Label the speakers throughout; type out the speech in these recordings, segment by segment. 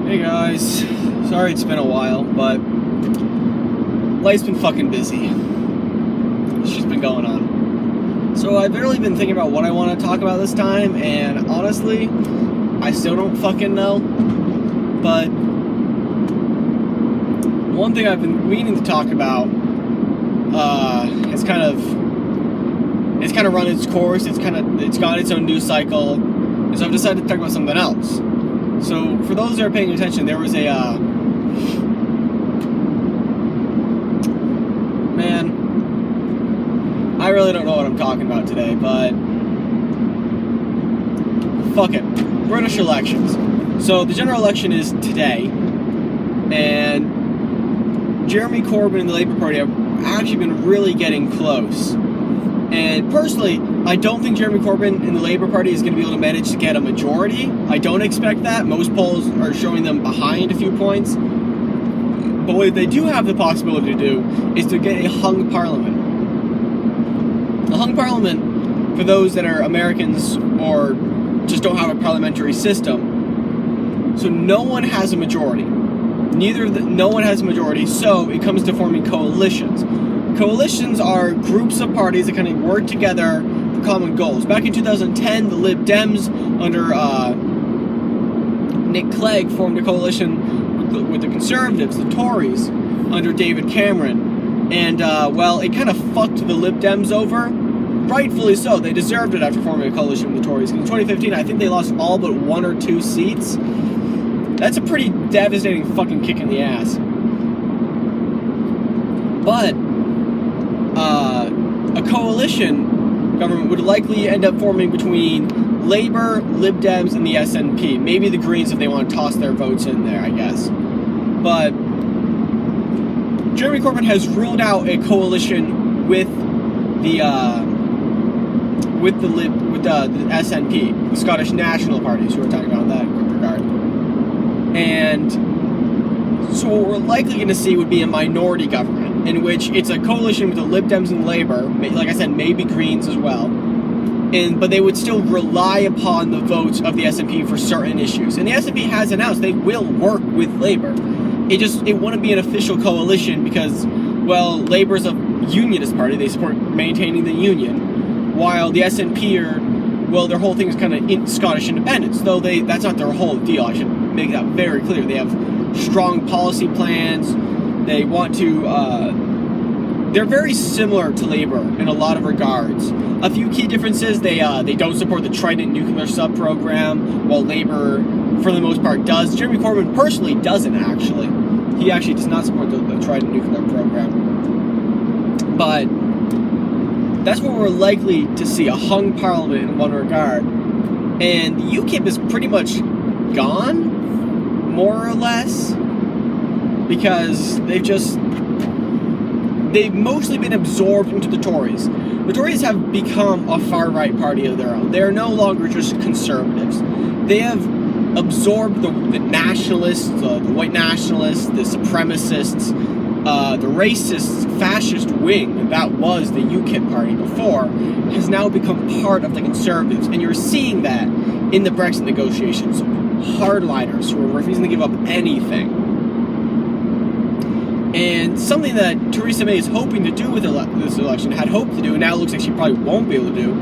Speaker 1: Hey guys, sorry it's been a while, but life's been fucking busy. It's just been going on. So I've really been thinking about what I want to talk about this time, and honestly, I still don't fucking know. But one thing I've been meaning to talk about, it's kind of run its course. It's got its own news cycle, and so I've decided to talk about something else. So, for those that are paying attention, there was a, man, I really don't know what I'm talking about today, but fuck it. British elections. So, the general election is today, and Jeremy Corbyn and the Labour Party have actually been really getting close. And personally, I don't think Jeremy Corbyn and the Labour Party is going to be able to manage to get a majority. I don't expect that. Most polls are showing them behind a few points. But what they do have the possibility to do is to get a hung parliament. A hung parliament, for those that are Americans or just don't have a parliamentary system, so no one has a majority. No one has a majority, so it comes to forming coalitions. Coalitions are groups of parties that kind of work together for common goals. Back in 2010, the Lib Dems under Nick Clegg formed a coalition with the Conservatives, the Tories, under David Cameron. And, well, it kind of fucked the Lib Dems over. Rightfully so. They deserved it after forming a coalition with the Tories. In 2015, I think they lost all but 1 or 2 seats. That's a pretty devastating fucking kick in the ass. But a coalition government would likely end up forming between Labour, Lib Dems, and the SNP. Maybe the Greens if they want to toss their votes in there, I guess. But Jeremy Corbyn has ruled out a coalition with the SNP, the Scottish National Party, so we're talking about in that regard. And so what we're likely going to see would be a minority government, in which it's a coalition with the Lib Dems and Labour, like I said, maybe Greens as well, but they would still rely upon the votes of the SNP for certain issues. And the SNP has announced they will work with Labour. It wouldn't be an official coalition because, well, Labour's a unionist party, they support maintaining the union, while the SNP their whole thing is kind of Scottish independence, though that's not their whole deal. I should make that very clear. They have strong policy plans. They want to, they're very similar to Labour in a lot of regards. A few key differences, they don't support the Trident nuclear sub-program, while Labour, for the most part, does. Jeremy Corbyn personally doesn't, actually. He actually does not support the Trident nuclear program. But that's what we're likely to see, a hung parliament in one regard. And UKIP is pretty much gone, more or less, because they've mostly been absorbed into the Tories. The Tories have become a far-right party of their own. They are no longer just conservatives. They have absorbed the nationalists, the white nationalists, the supremacists, the racist, fascist wing that was the UKIP party before, has now become part of the Conservatives. And you're seeing that in the Brexit negotiations. Hardliners who are refusing to give up anything. And something that Theresa May is hoping to do with this election, had hoped to do, and now looks like she probably won't be able to do,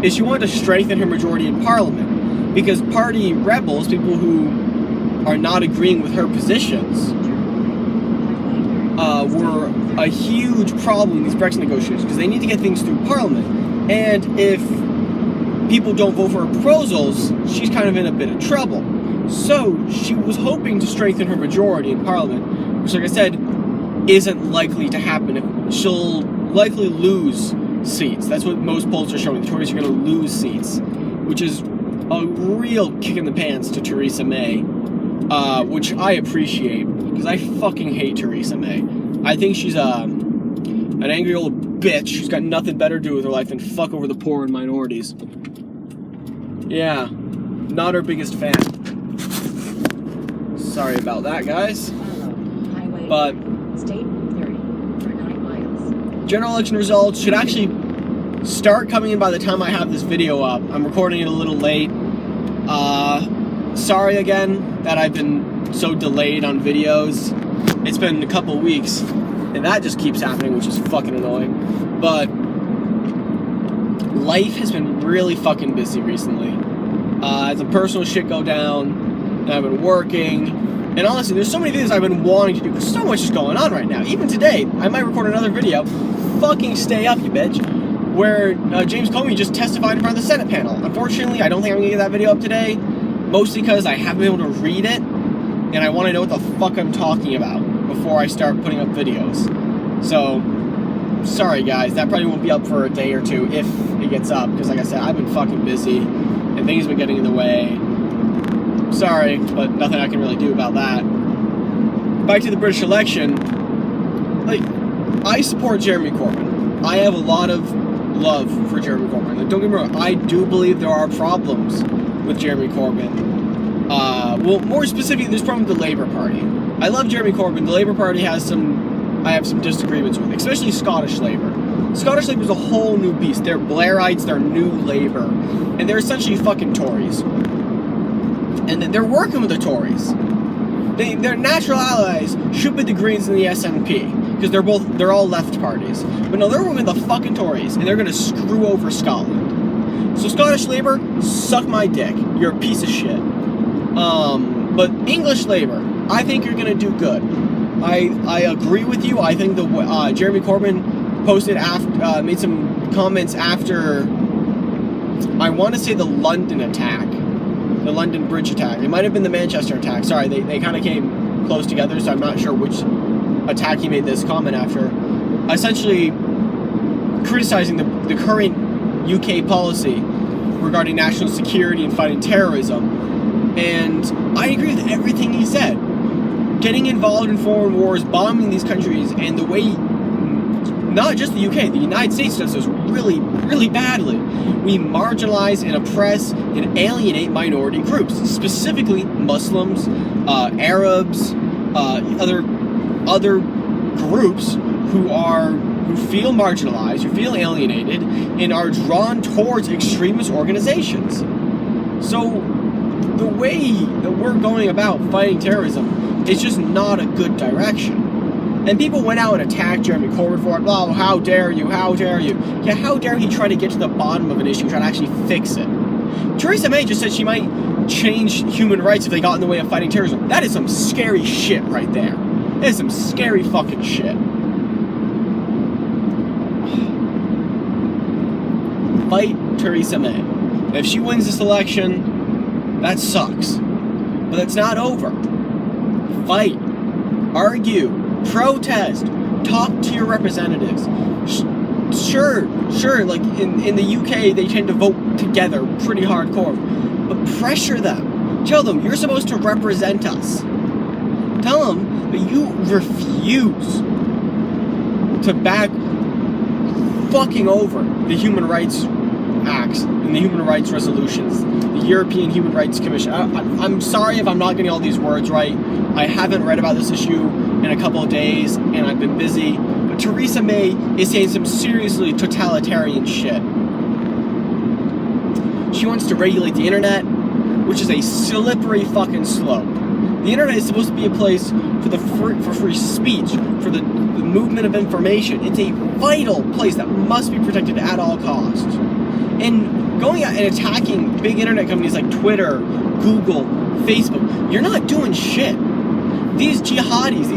Speaker 1: is she wanted to strengthen her majority in Parliament. Because party rebels, people who are not agreeing with her positions, were a huge problem in these Brexit negotiations, because they need to get things through Parliament. And if people don't vote for her proposals, she's kind of in a bit of trouble. So she was hoping to strengthen her majority in Parliament, which, like I said, isn't likely to happen. She'll likely lose seats. That's what most polls are showing. The Tories are going to lose seats, which is a real kick in the pants to Theresa May, which I appreciate, because I fucking hate Theresa May. I think she's an angry old bitch who's got nothing better to do with her life than fuck over the poor and minorities. Yeah, not her biggest fan. Sorry about that, guys. But general election results should actually start coming in by the time I have this video up. I'm recording it a little late. sorry again that I've been so delayed on videos. It's been a couple weeks, and that just keeps happening, which is fucking annoying. But life has been really fucking busy recently. As some personal shit go down, and I've been working, and honestly, there's so many videos I've been wanting to do, because so much is going on right now. Even today, I might record another video. Fucking stay up, you bitch. Where James Comey just testified in front of the Senate panel. Unfortunately, I don't think I'm gonna get that video up today, mostly because I haven't been able to read it, and I want to know what the fuck I'm talking about before I start putting up videos. So, sorry guys, that probably won't be up for a day or two if it gets up, because like I said, I've been fucking busy, and things have been getting in the way. Sorry, but nothing I can really do about that. Back to the British election, like, I support Jeremy Corbyn. I have a lot of love for Jeremy Corbyn. Like, don't get me wrong, I do believe there are problems with Jeremy Corbyn. Well, more specifically, there's problems with the Labour Party. I love Jeremy Corbyn. The Labour Party I have some disagreements with, especially Scottish Labour. Scottish Labour is a whole new beast. They're Blairites, they're new Labour, and they're essentially fucking Tories. And they're working with the Tories. Their natural allies should be the Greens and the SNP, because they're all left parties. But no, they're working with the fucking Tories, and they're gonna screw over Scotland. So Scottish Labour, suck my dick. You're a piece of shit. But English Labour, I think you're gonna do good. I agree with you. I think the Jeremy Corbyn posted after, made some comments after, I want to say the London attack, the London Bridge attack. It might have been the Manchester attack. Sorry, they kind of came close together, so I'm not sure which attack he made this comment after. Essentially criticizing the current UK policy regarding national security and fighting terrorism. And I agree with everything he said. Getting involved in foreign wars, bombing these countries, and the way, not just the UK, the United States does this really, really badly. We marginalize and oppress and alienate minority groups, specifically Muslims, Arabs, other groups who feel marginalized, who feel alienated, and are drawn towards extremist organizations. So the way that we're going about fighting terrorism is just not a good direction. And people went out and attacked Jeremy Corbyn for it. Oh, how dare you, how dare you. Yeah, how dare he try to get to the bottom of an issue, try to actually fix it. Theresa May just said she might change human rights if they got in the way of fighting terrorism. That is some scary shit right there. That is some scary fucking shit. Fight Theresa May. If she wins this election, that sucks. But it's not over. Fight. Argue. Protest. Talk to your representatives. Sure, like in the UK, they tend to vote together pretty hardcore. But pressure them. Tell them you're supposed to represent us. Tell them that you refuse to back fucking over the human rights acts and the human rights resolutions, the European Human Rights Commission. I'm sorry if I'm not getting all these words right. I haven't read about this issue in a couple of days, and I've been busy. But Theresa May is saying some seriously totalitarian shit. She wants to regulate the internet, which is a slippery fucking slope. The internet is supposed to be a place for free speech, for the movement of information. It's a vital place that must be protected at all costs. And going out and attacking big internet companies like Twitter, Google, Facebook, you're not doing shit. These jihadis,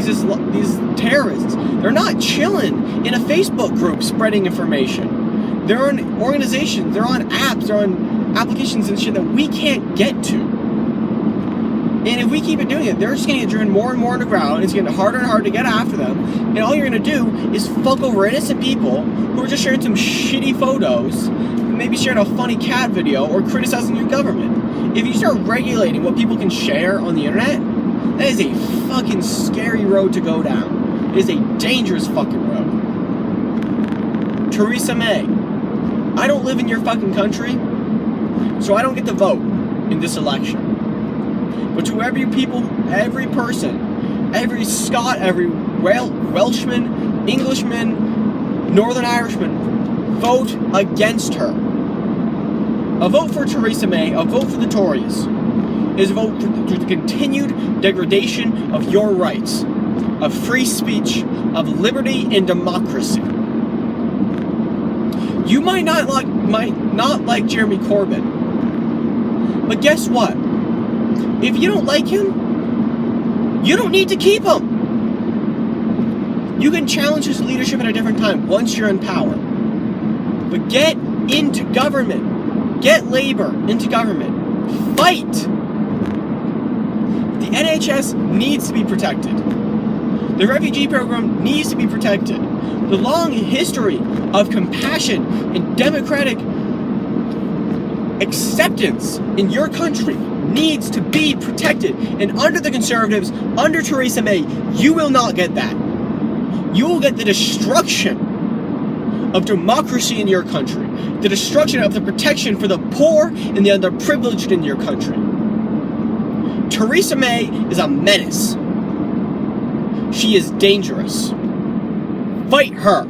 Speaker 1: these terrorists, they're not chilling in a Facebook group spreading information. They're on organizations, they're on apps, they're on applications and shit that we can't get to. And if we keep it doing it, they're just going to get driven more and more underground. It's getting harder and harder to get after them. And all you're going to do is fuck over innocent people who are just sharing some shitty photos, maybe sharing a funny cat video, or criticizing your government. If you start regulating what people can share on the internet, that is a fucking scary road to go down. It is a dangerous fucking road. Theresa May, I don't live in your fucking country, so I don't get to vote in this election. But to every person, every Scot, every Welshman, Englishman, Northern Irishman, vote against her. A vote for Theresa May, a vote for the Tories. is vote through the continued degradation of your rights, of free speech, of liberty and democracy. You might not like Jeremy Corbyn, but guess what? If you don't like him, you don't need to keep him. You can challenge his leadership at a different time once you're in power. But get into government. Get labor into government. Fight. The NHS needs to be protected. The refugee program needs to be protected. The long history of compassion and democratic acceptance in your country needs to be protected. And under the Conservatives, under Theresa May, you will not get that. You will get the destruction of democracy in your country, the destruction of the protection for the poor and the underprivileged in your country. Theresa May is a menace. She is dangerous. Fight her.